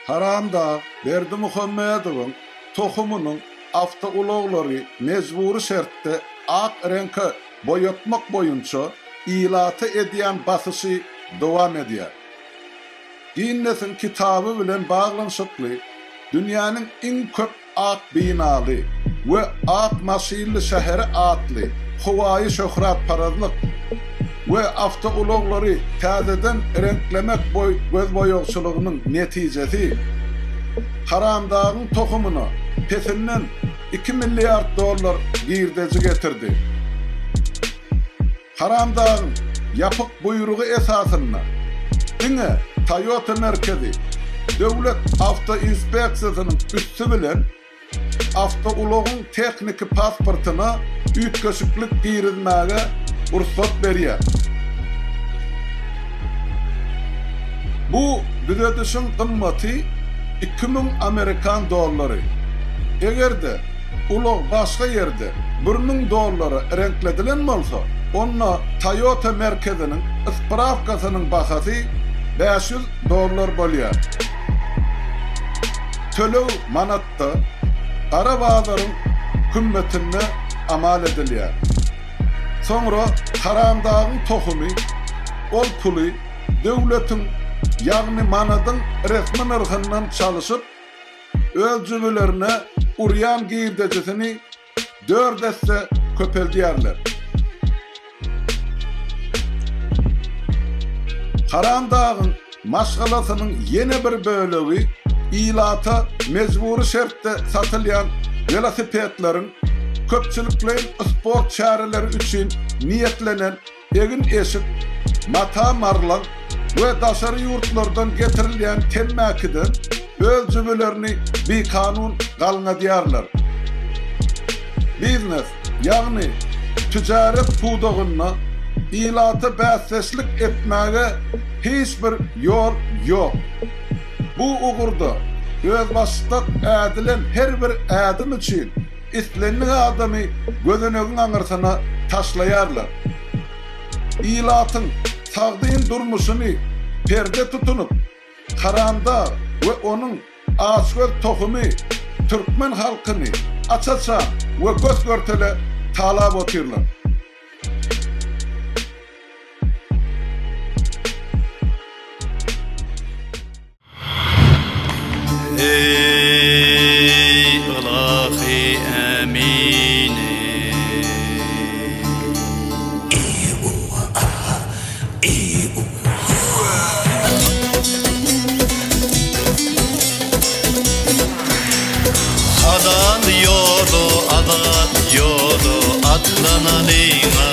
Haramda Berdimuhammedowyň tohumynyň awta ulagları mezburi şertde ak reňke boýatmak boýunça ilaty edýän basysy dowam edýär. Ginnesin kitabı bilen baglanşykly dünýäniň iň köp ak binaly we ak maşynly şäheri atly howaýy şöhrat paradlyk we awta ulagları täzeden renklemek göz boýagçylygynyň netijesi Haramdagyň tohumyny pesinden $2 milyar girdeci getirdi. Haramdagyň yapyk buýrugy esasynda diňe Toyota merkezi döwlet awto inspeksiýasynyň üstü bilen awto ulagyň tekniki pasportyna üýtgeşiklik girizmäge ruhsat berýär. Bu düzedişiň gymmaty $2000. Egerde ulag başga ýerde $1000 renkledilen bolsa, onda Toyota merkeziniň ispravkasynyň bahasy $500 bolýar. Tölew manatda ara bazaryň kümmetine amal edilýär. Soňra haramdagyň tohumy, ol puly döwletiň ýagny manadyň resmi narhyndan çalyşyp öz jübilerine uryan girdejisini 4 deste köpeldiyarlar. Haramdagyň maşgalasynyň ýene bir bölegi ilata mezburi şertde satylýan velosipedleriň köpçüliklerin sport çareleri üçin niyetlenen egin eşik, mata marlan we daşary ýurtlardan getirilýän temmäkiden öz jübilerini bir kanun galňadýarlar. Biznes, ýagny tijaret pudagyna ilaty bäsleşlik etmäge hiç bir ýol ýok. Bu ugurda öz başda ädilen her bir ädim üçin islenli adamy gözünegiň aňyrsyna taşlaýarlar. Ilatyň sagdyn durmuşyny perde tutunup Haramda we onuň aşgöz tohumy türkmen halkyny açaça we göz görtele talap otyrlar. Ey ilahi emine Adan yolu atlanalıyma